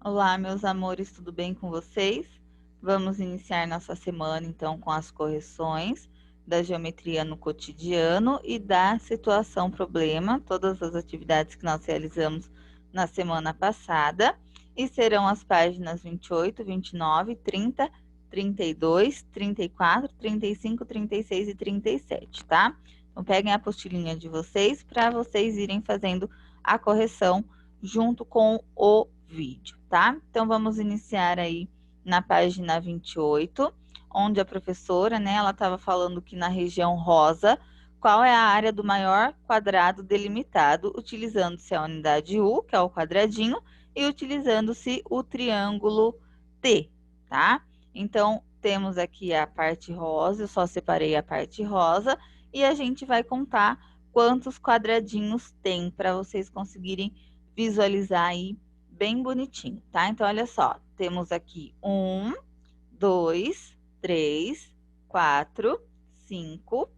Olá, meus amores, tudo bem com vocês? Vamos iniciar nossa semana, então, com as correções da geometria no cotidiano e da situação problema, todas as atividades que nós realizamos na semana passada, e serão as páginas 28, 29, 30, 32, 34, 35, 36 e 37, tá? Então, peguem a apostilinha de vocês para vocês irem fazendo a correção junto com o vídeo, tá? Então, vamos iniciar aí na página 28, onde a professora, né, ela estava falando que na região rosa, qual é a área do maior quadrado delimitado, utilizando-se a unidade U, que é o quadradinho, e utilizando-se o triângulo T, tá? Então, temos aqui a parte rosa, eu só separei a parte rosa, e a gente vai contar quantos quadradinhos tem, para vocês conseguirem visualizar aí bem bonitinho, tá? Então, olha só, temos aqui 1, 2, 3, 4, 5,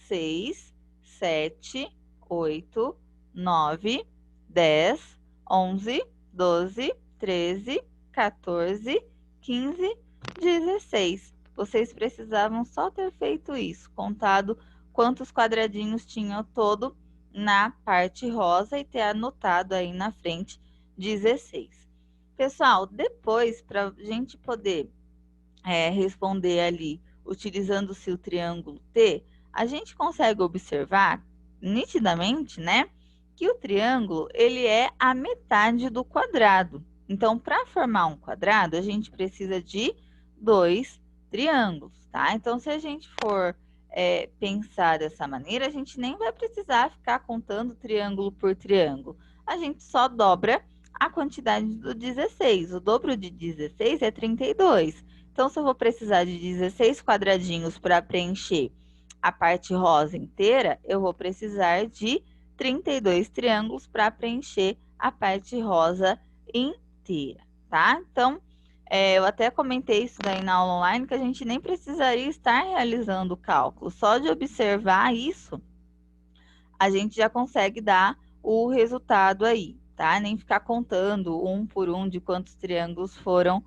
6, 7, 8, 9, 10, 11, 12, 13, 14, 15, 16. Vocês precisavam só ter feito isso, contado quantos quadradinhos tinham todo na parte rosa e ter anotado aí na frente 16. Pessoal, depois, para a gente poder responder ali utilizando-se o triângulo T, a gente consegue observar nitidamente, né, que o triângulo ele é a metade do quadrado. Então, para formar um quadrado, a gente precisa de dois triângulos, tá? Então, se a gente for pensar dessa maneira, a gente nem vai precisar ficar contando triângulo por triângulo. A gente só dobra a quantidade do 16. O dobro de 16 é 32. Então, se eu vou precisar de 16 quadradinhos para preencher a parte rosa inteira, eu vou precisar de 32 triângulos para preencher a parte rosa inteira, tá? Então, eu até comentei isso daí na aula online, que a gente nem precisaria estar realizando o cálculo. Só de observar isso, a gente já consegue dar o resultado aí, tá? Nem ficar contando um por um de quantos triângulos foram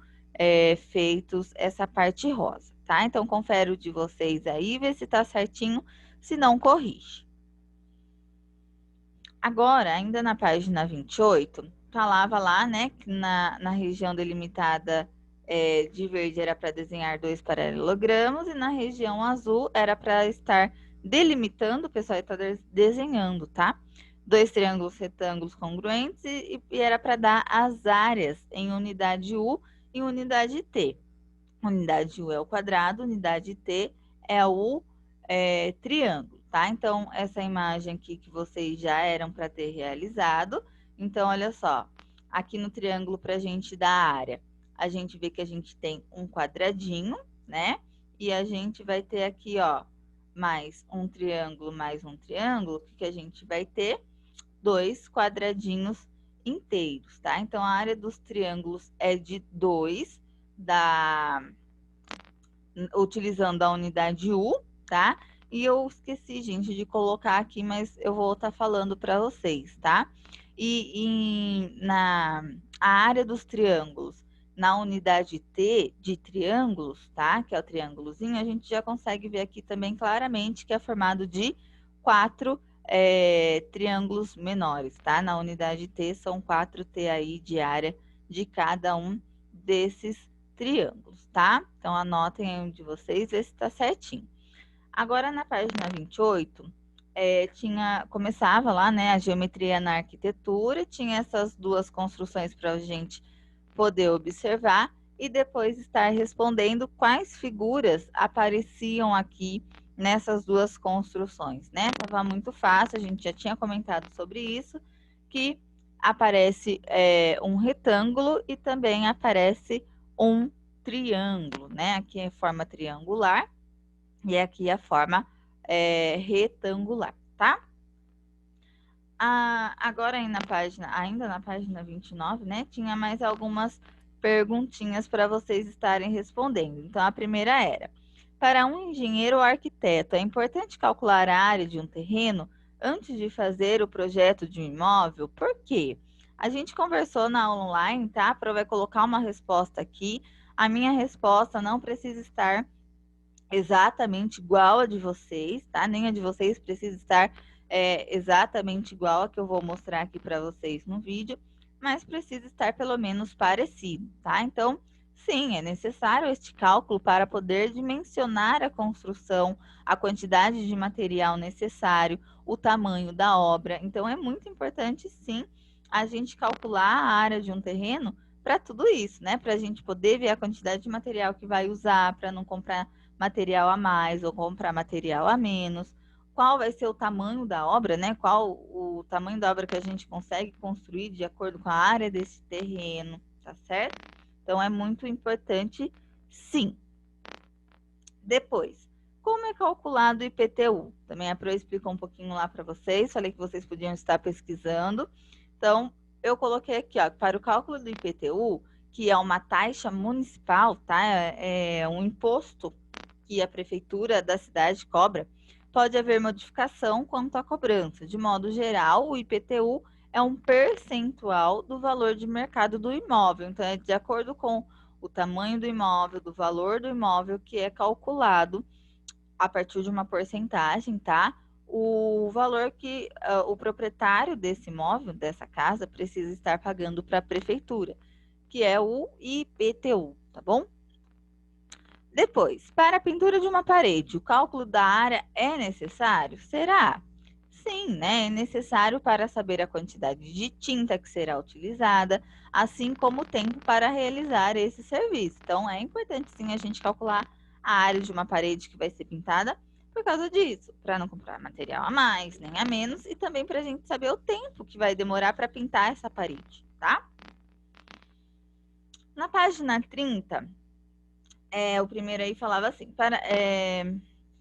feitos essa parte rosa, tá? Então, confere o de vocês aí, vê se tá certinho, se não, corrige. Agora, ainda na página 28, falava lá, né, que na região delimitada de verde era para desenhar 2 paralelogramos e na região azul era para estar delimitando, o pessoal está desenhando, tá? 2 triângulos retângulos congruentes e era para dar as áreas em unidade U e unidade T. Unidade U é o quadrado, unidade T é o triângulo, tá? Então, essa imagem aqui que vocês já eram para ter realizado. Então, olha só, aqui no triângulo para a gente dar a área, a gente vê que a gente tem um quadradinho, né? E a gente vai ter aqui, ó, mais um triângulo, o que a gente vai ter? 2 quadradinhos inteiros, tá? Então, a área dos triângulos é de 2 utilizando a unidade U, tá? E eu esqueci, gente, de colocar aqui, mas eu vou estar falando para vocês, tá? A área dos triângulos, na unidade T de triângulos, tá? Que é o triângulozinho, a gente já consegue ver aqui também claramente que é formado de 4 triângulos menores, tá? Na unidade T são 4T aí de área de cada um desses triângulos, tá? Então, anotem aí um de vocês, vê se tá certinho. Agora, na página 28, começava lá, né, a geometria na arquitetura, tinha essas duas construções para a gente poder observar e depois estar respondendo quais figuras apareciam aqui nessas duas construções, né? Tava muito fácil, a gente já tinha comentado sobre isso, que aparece um retângulo e também aparece um triângulo, né? Aqui é forma triangular e aqui a forma retangular, tá? Agora aí ainda na página 29, né? Tinha mais algumas perguntinhas para vocês estarem respondendo. Então, a primeira era: para um engenheiro ou arquiteto, é importante calcular a área de um terreno antes de fazer o projeto de um imóvel? Por quê? A gente conversou na aula online, tá? A Pro vai colocar uma resposta aqui. A minha resposta não precisa estar exatamente igual a de vocês, tá? Nem a de vocês precisa estar exatamente igual a que eu vou mostrar aqui para vocês no vídeo, mas precisa estar pelo menos parecido, tá? Então, sim, é necessário este cálculo para poder dimensionar a construção, a quantidade de material necessário, o tamanho da obra. Então, é muito importante, sim, a gente calcular a área de um terreno para tudo isso, né? Para a gente poder ver a quantidade de material que vai usar, para não comprar material a mais ou comprar material a menos, qual vai ser o tamanho da obra, né? Qual o tamanho da obra que a gente consegue construir de acordo com a área desse terreno, tá certo? Então, é muito importante, sim. Depois, como é calculado o IPTU? Também a Pro explicou um pouquinho lá para vocês, falei que vocês podiam estar pesquisando. Então, eu coloquei aqui, ó, para o cálculo do IPTU, que é uma taxa municipal, tá? É um imposto que a prefeitura da cidade cobra, pode haver modificação quanto à cobrança. De modo geral, o IPTU é um percentual do valor de mercado do imóvel. Então, é de acordo com o tamanho do imóvel, do valor do imóvel, que é calculado a partir de uma porcentagem, tá? O valor que o proprietário desse imóvel, dessa casa, precisa estar pagando para a prefeitura, que é o IPTU, tá bom? Depois, para a pintura de uma parede, o cálculo da área é necessário? Será? Sim, né? É necessário para saber a quantidade de tinta que será utilizada, assim como o tempo para realizar esse serviço. Então, é importante sim a gente calcular a área de uma parede que vai ser pintada por causa disso, para não comprar material a mais, nem a menos, e também para a gente saber o tempo que vai demorar para pintar essa parede, tá? Na página 30, o primeiro aí falava assim,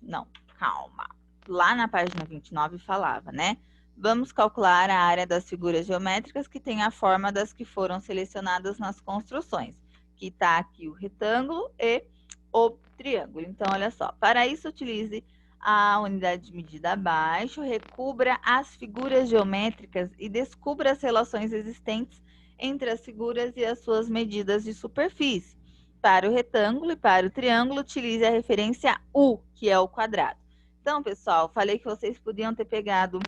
não, calma. Lá na página 29 falava, né? Vamos calcular a área das figuras geométricas que tem a forma das que foram selecionadas nas construções. Que está aqui o retângulo e o triângulo. Então, olha só. Para isso, utilize a unidade de medida abaixo, recubra as figuras geométricas e descubra as relações existentes entre as figuras e as suas medidas de superfície. Para o retângulo e para o triângulo, utilize a referência U, que é o quadrado. Então, pessoal, falei que vocês podiam ter pegado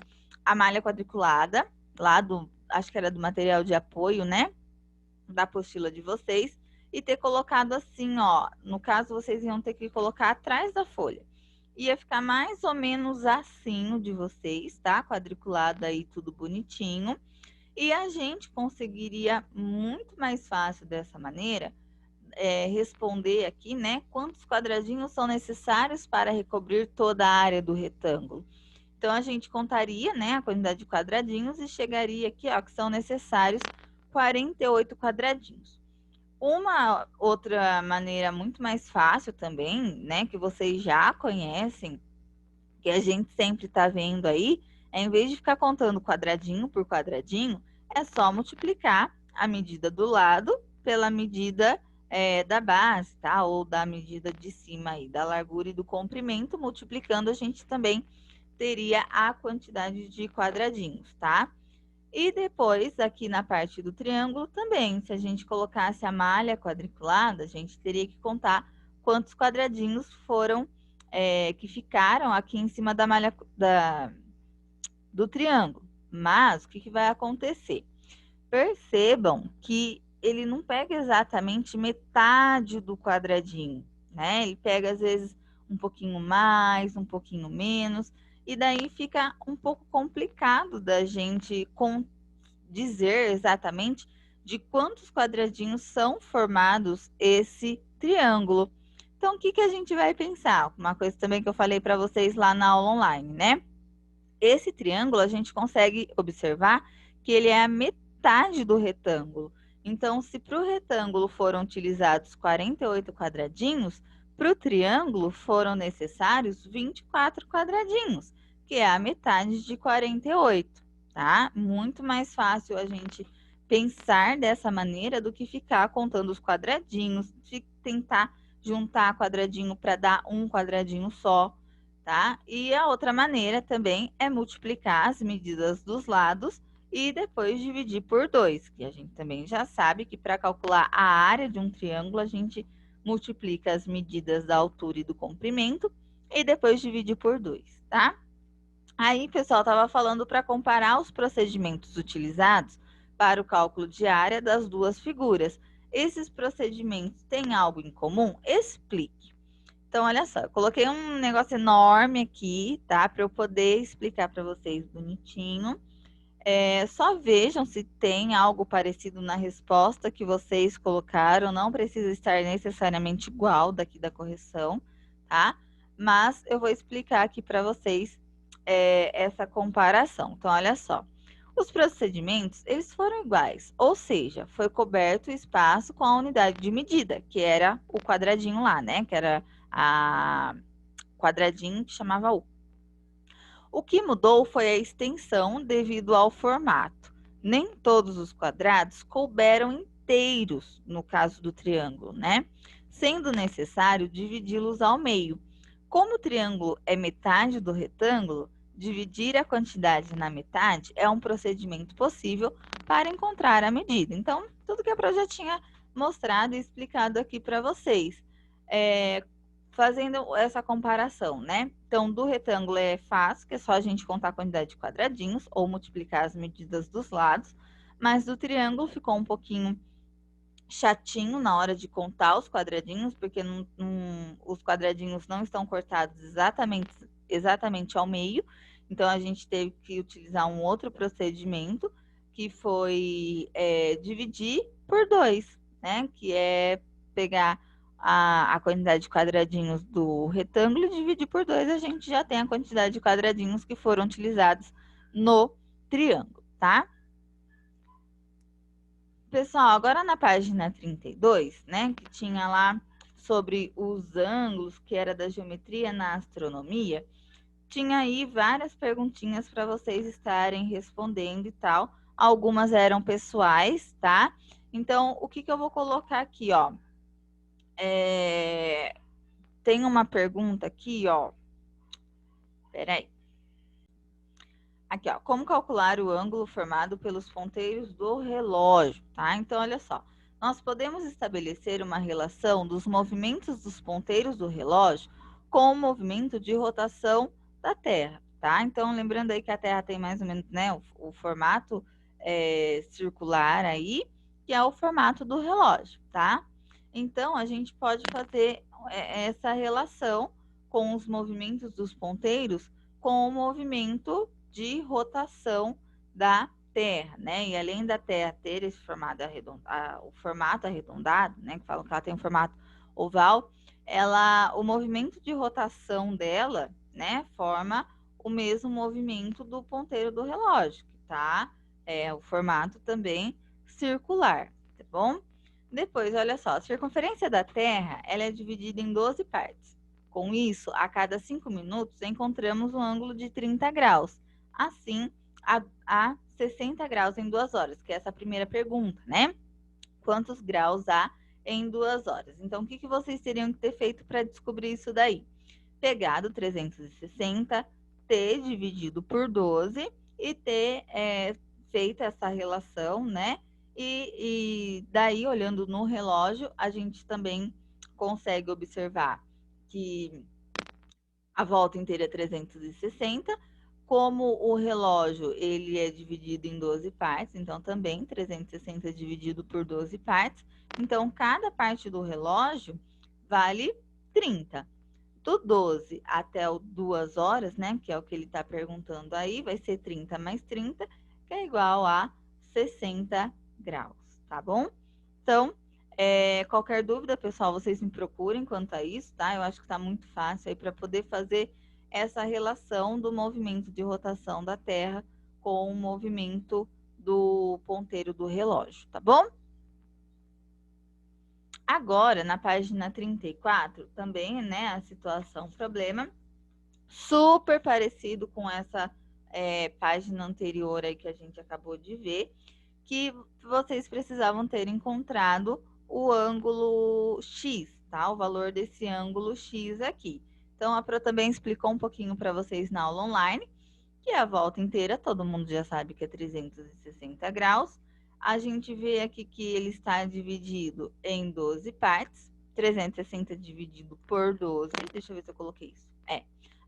a malha quadriculada, lá acho que era do material de apoio, né? Da apostila de vocês, e ter colocado assim, ó. No caso, vocês iam ter que colocar atrás da folha. Ia ficar mais ou menos assim o de vocês, tá? Quadriculado aí, tudo bonitinho. E a gente conseguiria muito mais fácil dessa maneira responder aqui, né? Quantos quadradinhos são necessários para recobrir toda a área do retângulo? Então, a gente contaria, né, a quantidade de quadradinhos e chegaria aqui, ó, que são necessários 48 quadradinhos. Uma outra maneira muito mais fácil também, né, que vocês já conhecem, que a gente sempre está vendo aí, em vez de ficar contando quadradinho por quadradinho, é só multiplicar a medida do lado pela medida da base, tá? Ou da medida de cima aí, da largura e do comprimento, multiplicando a gente também teria a quantidade de quadradinhos, tá? E depois, aqui na parte do triângulo também, se a gente colocasse a malha quadriculada, a gente teria que contar quantos quadradinhos foram, que ficaram aqui em cima da malha do triângulo. Mas, o que vai acontecer? Percebam que ele não pega exatamente metade do quadradinho, né? Ele pega, às vezes, um pouquinho mais, um pouquinho menos, e daí fica um pouco complicado da gente dizer exatamente de quantos quadradinhos são formados esse triângulo. Então, o que a gente vai pensar? Uma coisa também que eu falei para vocês lá na aula online, né? Esse triângulo, a gente consegue observar que ele é a metade do retângulo. Então, se para o retângulo foram utilizados 48 quadradinhos, para o triângulo foram necessários 24 quadradinhos, que é a metade de 48, tá? Muito mais fácil a gente pensar dessa maneira do que ficar contando os quadradinhos, de tentar juntar quadradinho para dar um quadradinho só, tá? E a outra maneira também é multiplicar as medidas dos lados e depois dividir por 2, que a gente também já sabe que para calcular a área de um triângulo, a gente multiplica as medidas da altura e do comprimento e depois divide por 2, tá? Aí, pessoal, estava falando para comparar os procedimentos utilizados para o cálculo de área das duas figuras. Esses procedimentos têm algo em comum? Explique. Então, olha só, eu coloquei um negócio enorme aqui, tá? Para eu poder explicar para vocês bonitinho. Só vejam se tem algo parecido na resposta que vocês colocaram. Não precisa estar necessariamente igual daqui da correção, tá? Mas eu vou explicar aqui para vocês essa comparação. Então, olha só. Os procedimentos, eles foram iguais, ou seja, foi coberto o espaço com a unidade de medida, que era o quadradinho lá, né? Que era a quadradinho que chamava U. O que mudou foi a extensão devido ao formato. Nem todos os quadrados couberam inteiros no caso do triângulo, né? Sendo necessário dividi-los ao meio. Como o triângulo é metade do retângulo, dividir a quantidade na metade é um procedimento possível para encontrar a medida. Então, tudo que a Pro já tinha mostrado e explicado aqui para vocês. Fazendo essa comparação, né? Então, do retângulo é fácil, que é só a gente contar a quantidade de quadradinhos ou multiplicar as medidas dos lados, mas do triângulo ficou um pouquinho chatinho na hora de contar os quadradinhos, porque os quadradinhos não estão cortados exatamente ao meio, então a gente teve que utilizar um outro procedimento, que foi dividir por 2, né? Que é pegar a quantidade de quadradinhos do retângulo e dividir por 2, a gente já tem a quantidade de quadradinhos que foram utilizados no triângulo, tá? Pessoal, agora na página 32, né, que tinha lá sobre os ângulos, que era da geometria na astronomia, tinha aí várias perguntinhas para vocês estarem respondendo e tal. Algumas eram pessoais, tá? Então, o que eu vou colocar aqui, ó? Tem uma pergunta aqui, ó. Peraí. Aqui, ó. Como calcular o ângulo formado pelos ponteiros do relógio, tá? Então, olha só. Nós podemos estabelecer uma relação dos movimentos dos ponteiros do relógio com o movimento de rotação da Terra, tá? Então, lembrando aí que a Terra tem mais ou menos, né, o formato circular aí, que é o formato do relógio, tá? Então, a gente pode fazer essa relação com os movimentos dos ponteiros com o movimento de rotação da Terra, né? E além da Terra ter esse formato o formato arredondado, né? Que falam que ela tem um formato oval, o movimento de rotação dela, né? Forma o mesmo movimento do ponteiro do relógio, tá? O formato também circular, tá bom? Depois, olha só, a circunferência da Terra, ela é dividida em 12 partes. Com isso, a cada 5 minutos, encontramos um ângulo de 30 graus. Assim, há 60 graus em 2 horas, que é essa primeira pergunta, né? Quantos graus há em 2 horas? Então, o que vocês teriam que ter feito para descobrir isso daí? Pegado 360, ter dividido por 12 e ter feito essa relação, né? E daí, olhando no relógio, a gente também consegue observar que a volta inteira é 360, como o relógio ele é dividido em 12 partes, então também 360 dividido por 12 partes, então cada parte do relógio vale 30. Do 12 até o 2 horas, né, que é o que ele está perguntando aí, vai ser 30 mais 30, que é igual a 60 graus, tá bom? Então, qualquer dúvida, pessoal, vocês me procurem quanto a isso, tá? Eu acho que está muito fácil aí para poder fazer essa relação do movimento de rotação da Terra com o movimento do ponteiro do relógio, tá bom? Agora, na página 34, também, né, a situação problema, super parecido com essa página anterior aí que a gente acabou de ver, que vocês precisavam ter encontrado o ângulo X, tá? O valor desse ângulo X aqui. Então, a Pro também explicou um pouquinho para vocês na aula online. que é a volta inteira, todo mundo já sabe que é 360 graus. A gente vê aqui que ele está dividido em 12 partes, 360 dividido por 12, deixa eu ver se eu coloquei isso.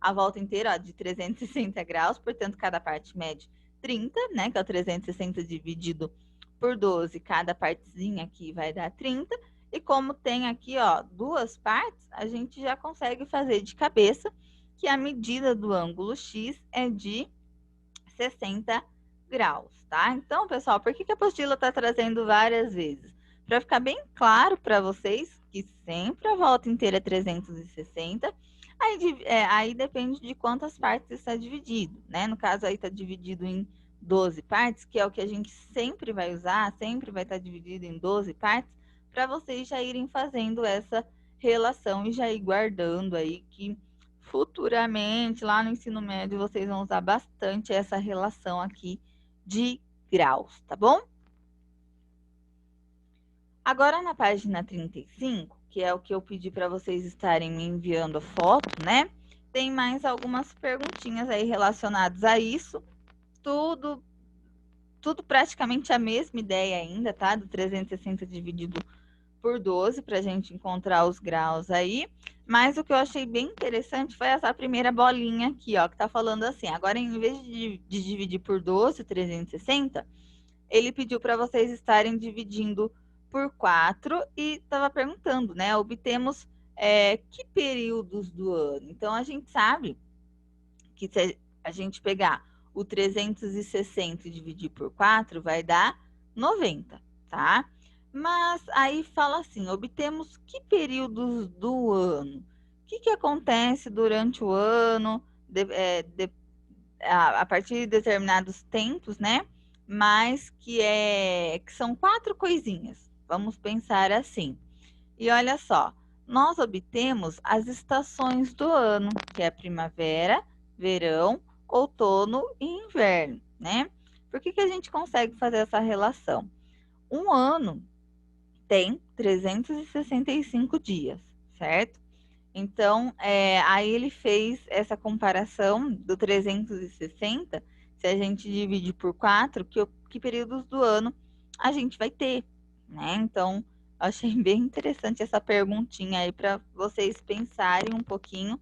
A volta inteira, ó, de 360 graus, portanto, cada parte mede 30, né, que é o 360 dividido por 12, cada partezinha aqui vai dar 30, e como tem aqui, ó, duas partes, a gente já consegue fazer de cabeça que a medida do ângulo X é de 60 graus, tá? Então, pessoal, por que a apostila está trazendo várias vezes? Para ficar bem claro para vocês que sempre a volta inteira é 360, aí depende de quantas partes está dividido, né? No caso aí está dividido em 12 partes, que é o que a gente sempre vai usar, sempre vai estar dividido em 12 partes, para vocês já irem fazendo essa relação e já ir guardando aí que futuramente, lá no ensino médio, vocês vão usar bastante essa relação aqui de graus, tá bom? Agora, na página 35, que é o que eu pedi para vocês estarem me enviando foto, né? Tem mais algumas perguntinhas aí relacionadas a isso. Tudo praticamente a mesma ideia ainda, tá? Do 360 dividido por 12 para a gente encontrar os graus aí. Mas o que eu achei bem interessante foi essa primeira bolinha aqui, ó, que tá falando assim. Agora, em vez de dividir por 12, 360, ele pediu para vocês estarem dividindo por 4 e estava perguntando, né? Obtemos que períodos do ano. Então, a gente sabe que se a gente pegar o 360 e dividir por 4, vai dar 90, tá? Mas aí fala assim, obtemos que períodos do ano? O que acontece durante o ano, a partir de determinados tempos, né? Mas que são 4 coisinhas. Vamos pensar assim. E olha só, nós obtemos as estações do ano, que é a primavera, verão, outono e inverno, né? Por que a gente consegue fazer essa relação? Um ano tem 365 dias, certo? Então, aí ele fez essa comparação do 360, se a gente divide por 4, que períodos do ano a gente vai ter, né? Então, achei bem interessante essa perguntinha aí para vocês pensarem um pouquinho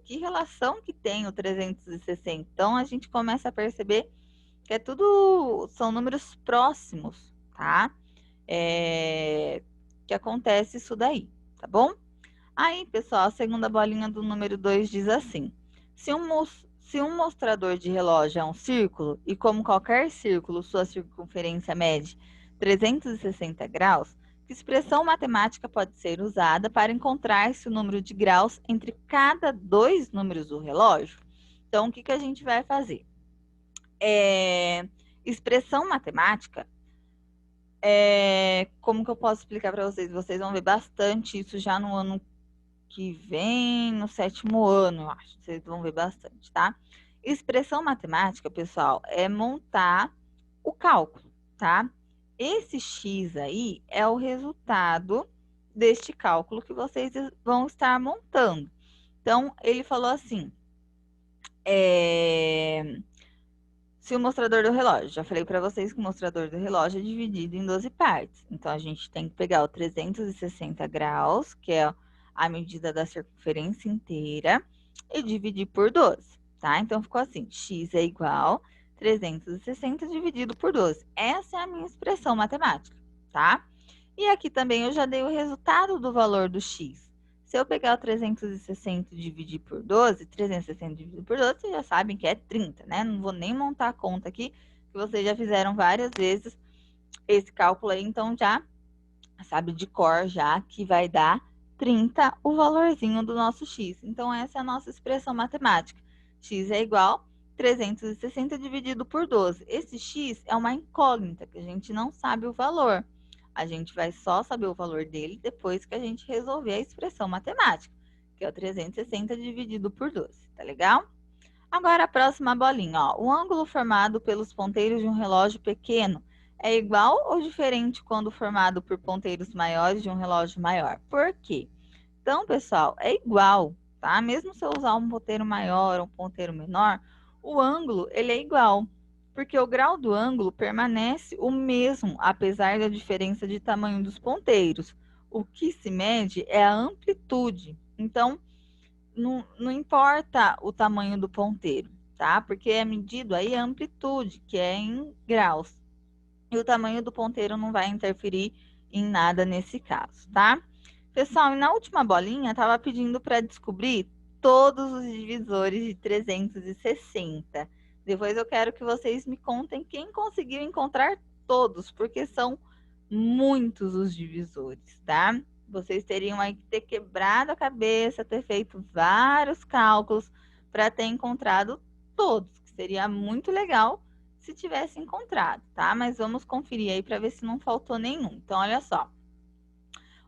que relação que tem o 360. Então, a gente começa a perceber que são números próximos, tá? Que acontece isso daí, tá bom? Aí, pessoal, a segunda bolinha do número 2 diz assim: se um mostrador de relógio é um círculo, e como qualquer círculo, sua circunferência mede 360 graus, que expressão matemática pode ser usada para encontrar-se o número de graus entre cada dois números do relógio? Então, o que a gente vai fazer? Expressão matemática, como que eu posso explicar para vocês? Vocês vão ver bastante isso já no ano que vem, no 7º ano, eu acho. Vocês vão ver bastante, tá? Expressão matemática, pessoal, é montar o cálculo, tá? Esse X aí é o resultado deste cálculo que vocês vão estar montando. Então, ele falou assim, se o mostrador do relógio, já falei para vocês que o mostrador do relógio é dividido em 12 partes. Então, a gente tem que pegar o 360 graus, que é a medida da circunferência inteira, e dividir por 12, tá? Então, ficou assim, x é igual 360 dividido por 12. Essa é a minha expressão matemática, tá? E aqui também eu já dei o resultado do valor do x. Se eu pegar o 360 e dividir por 12, 360 dividido por 12, vocês já sabem que é 30, né? Não vou nem montar a conta aqui, que vocês já fizeram várias vezes esse cálculo aí, então já sabe de cor já que vai dar 30 o valorzinho do nosso x. Então, essa é a nossa expressão matemática. X é igual 360 dividido por 12. Esse x é uma incógnita, que a gente não sabe o valor. A gente vai só saber o valor dele depois que a gente resolver a expressão matemática, que é o 360 dividido por 12, tá legal? Agora, a próxima bolinha, ó. O ângulo formado pelos ponteiros de um relógio pequeno é igual ou diferente quando formado por ponteiros maiores de um relógio maior? Por quê? Então, pessoal, é igual, tá? Mesmo se eu usar um ponteiro maior ou um ponteiro menor, o ângulo ele é igual, porque o grau do ângulo permanece o mesmo, apesar da diferença de tamanho dos ponteiros. O que se mede é a amplitude. Então, não importa o tamanho do ponteiro, tá? Porque é medido aí a amplitude, que é em graus. E o tamanho do ponteiro não vai interferir em nada nesse caso, tá? Pessoal, e na última bolinha, estava pedindo para descobrir todos os divisores de 360. Depois eu quero que vocês me contem quem conseguiu encontrar todos, porque são muitos os divisores, tá? Vocês teriam aí que ter quebrado a cabeça, ter feito vários cálculos para ter encontrado todos, que seria muito legal se tivesse encontrado, tá? Mas vamos conferir aí para ver se não faltou nenhum. Então, olha só.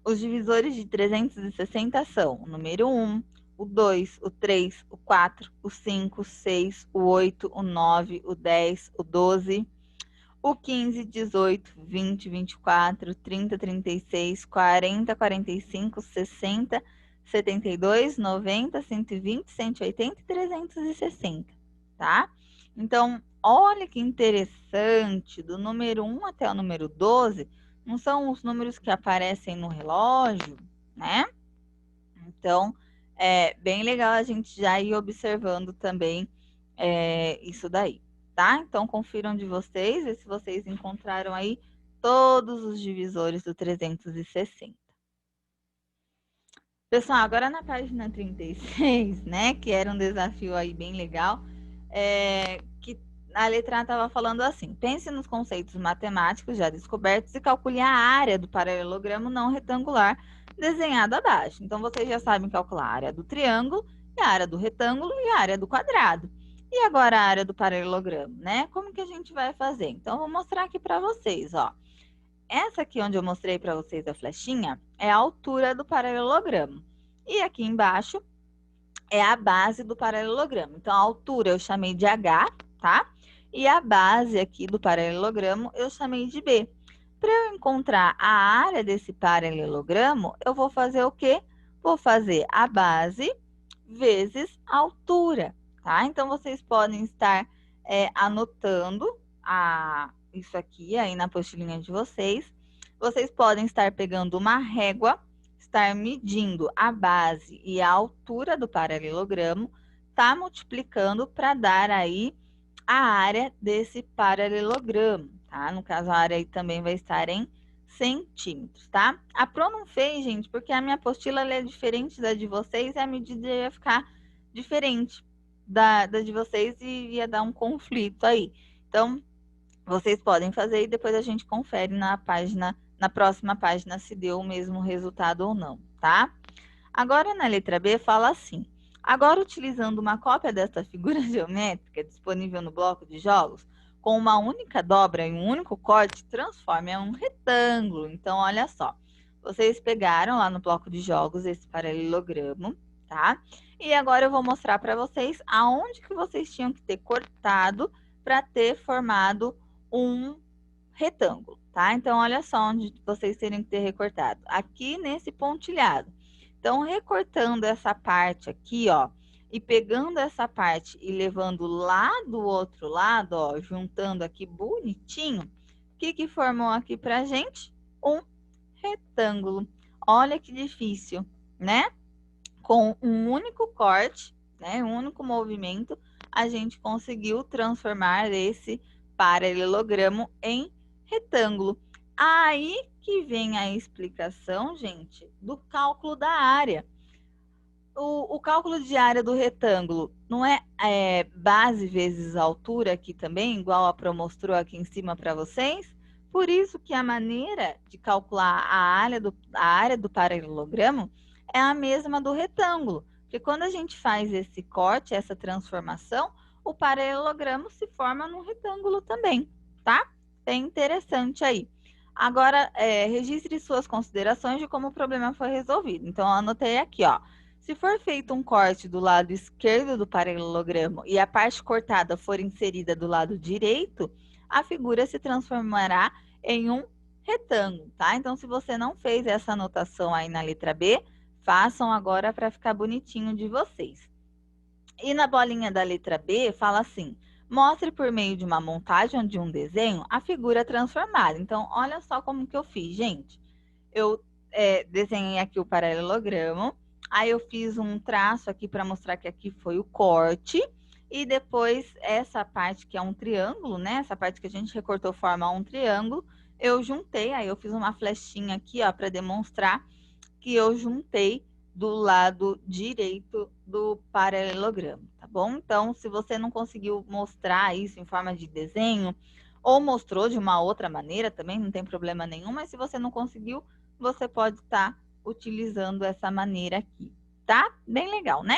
Os divisores de 360 são o número 1, o 2, o 3, o 4, o 5, o 6, o 8, o 9, o 10, o 12, o 15, 18, 20, 24, 30, 36, 40, 45, 60, 72, 90, 120, 180 e 360, tá? Então, olha que interessante, do número 1 até o número 12, não são os números que aparecem no relógio, né? Então, é bem legal a gente já ir observando também isso daí, tá? Então, confiram de vocês, ver se vocês encontraram aí todos os divisores do 360. Pessoal, agora na página 36, né, que era um desafio aí bem legal, que a letra A estava falando assim: pense nos conceitos matemáticos já descobertos e calcule a área do paralelogramo não retangular desenhado abaixo. Então, vocês já sabem calcular a área do triângulo, e a área do retângulo e a área do quadrado. E agora a área do paralelogramo, né? Como que a gente vai fazer? Então, eu vou mostrar aqui para vocês, ó. Essa aqui onde eu mostrei para vocês a flechinha é a altura do paralelogramo. E aqui embaixo é a base do paralelogramo. Então, a altura eu chamei de H, tá? E a base aqui do paralelogramo eu chamei de B. Para eu encontrar a área desse paralelogramo, eu vou fazer o quê? Vou fazer a base vezes a altura, tá? Então, vocês podem estar anotando isso aqui aí na apostilinha de vocês. Vocês podem estar pegando uma régua, estar medindo a base e a altura do paralelogramo, tá multiplicando para dar aí a área desse paralelogramo, tá? No caso, a área aí também vai estar em centímetros, tá? A Pro não fez, gente, porque a minha apostila é diferente da de vocês e a medida ia ficar diferente da de vocês e ia dar um conflito aí. Então, vocês podem fazer e depois a gente confere na página, na próxima página, se deu o mesmo resultado ou não, tá? Agora, na letra B, fala assim: agora, utilizando uma cópia desta figura geométrica disponível no bloco de jogos, com uma única dobra e um único corte, transforme em um retângulo. Então, olha só. Vocês pegaram lá no bloco de jogos esse paralelogramo, tá? E agora eu vou mostrar para vocês aonde que vocês tinham que ter cortado para ter formado um retângulo, tá? Então, olha só onde vocês teriam que ter recortado. Aqui nesse pontilhado. Então, recortando essa parte aqui, ó, e pegando essa parte e levando lá do outro lado, ó, juntando aqui bonitinho, o que que formou aqui pra gente? Um retângulo. Olha que difícil, né? Com um único corte, né, um único movimento, a gente conseguiu transformar esse paralelogramo em retângulo. Aí que vem a explicação, gente, do cálculo da área. O cálculo de área do retângulo não é base vezes altura aqui também, igual a Pro mostrou aqui em cima para vocês? Por isso que a maneira de calcular a área do paralelogramo é a mesma do retângulo. Porque quando a gente faz esse corte, essa transformação, o paralelogramo se forma num retângulo também, tá? Bem interessante aí. Agora, registre suas considerações de como o problema foi resolvido. Então, eu anotei aqui, ó. Se for feito um corte do lado esquerdo do paralelogramo e a parte cortada for inserida do lado direito, a figura se transformará em um retângulo, tá? Então, se você não fez essa anotação aí na letra B, façam agora para ficar bonitinho de vocês. E na bolinha da letra B, fala assim, mostre por meio de uma montagem ou de um desenho a figura transformada. Então, olha só como que eu fiz, gente. Eu desenhei aqui o paralelogramo, aí eu fiz um traço aqui para mostrar que aqui foi o corte, e depois essa parte que é um triângulo, né? Essa parte que a gente recortou forma um triângulo, eu juntei, aí eu fiz uma flechinha aqui, ó, para demonstrar que eu juntei do lado direito do paralelogramo, tá bom? Então, se você não conseguiu mostrar isso em forma de desenho, ou mostrou de uma outra maneira também, não tem problema nenhum, mas se você não conseguiu, você pode estar utilizando essa maneira aqui, tá? Bem legal, né?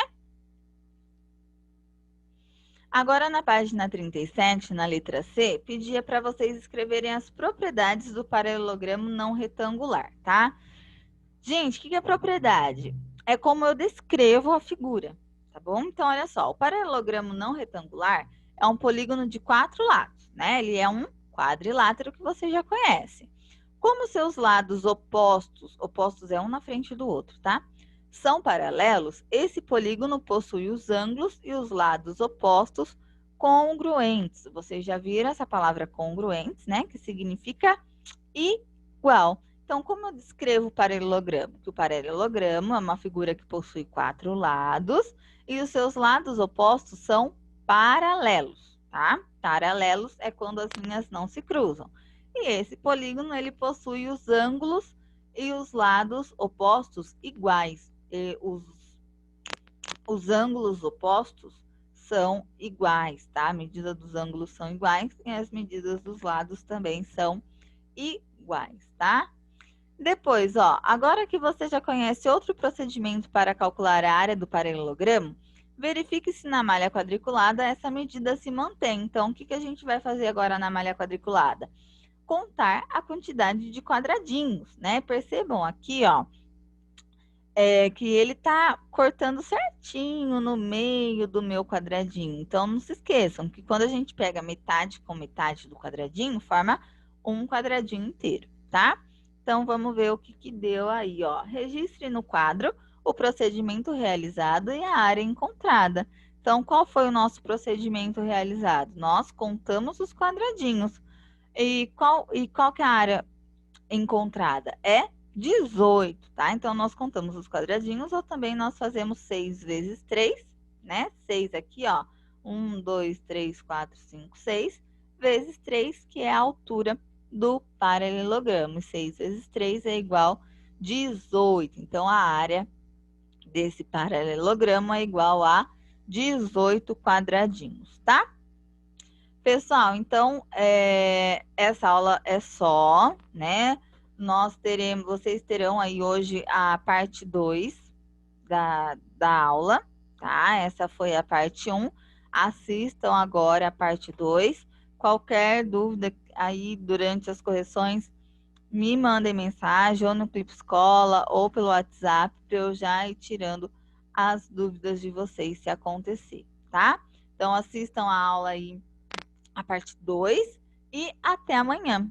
Agora, na página 37, na letra C, pedia para vocês escreverem as propriedades do paralelogramo não retangular, tá? Gente, o que é propriedade? É como eu descrevo a figura, tá bom? Então, olha só, o paralelogramo não retangular é um polígono de 4 lados, né? Ele é um quadrilátero que você já conhece. Como seus lados opostos é um na frente do outro, tá? São paralelos, esse polígono possui os ângulos e os lados opostos congruentes. Vocês já viram essa palavra congruentes, né? Que significa igual. Então, como eu descrevo o paralelogramo? Que o paralelogramo é uma figura que possui 4 lados e os seus lados opostos são paralelos, tá? Paralelos é quando as linhas não se cruzam. E esse polígono, ele possui os ângulos e os lados opostos iguais. E os ângulos opostos são iguais, tá? A medida dos ângulos são iguais e as medidas dos lados também são iguais, tá? Depois, ó, agora que você já conhece outro procedimento para calcular a área do paralelogramo, verifique se na malha quadriculada essa medida se mantém. Então, o que a gente vai fazer agora na malha quadriculada? Contar a quantidade de quadradinhos, né? Percebam aqui, ó, que ele tá cortando certinho no meio do meu quadradinho. Então, não se esqueçam que quando a gente pega metade com metade do quadradinho, forma um quadradinho inteiro, tá? Então, vamos ver o que deu aí, ó. Registre no quadro o procedimento realizado e a área encontrada. Então, qual foi o nosso procedimento realizado? Nós contamos os quadradinhos. E qual que é a área encontrada? É 18, tá? Então, nós contamos os quadradinhos ou também nós fazemos 6 vezes 3, né? 6 aqui, ó. 1, 2, 3, 4, 5, 6, vezes 3, que é a altura do paralelogramo. 6 vezes 3 é igual a 18. Então, a área desse paralelogramo é igual a 18 quadradinhos, tá? Pessoal, então, essa aula é só, né? Vocês terão aí hoje a parte 2 da aula, tá? Essa foi a parte 1. Assistam agora a parte 2. Qualquer dúvida aí durante as correções, me mandem mensagem ou no Clipe Escola ou pelo WhatsApp para eu já ir tirando as dúvidas de vocês se acontecer, tá? Então, assistam a aula aí, a parte 2, e até amanhã.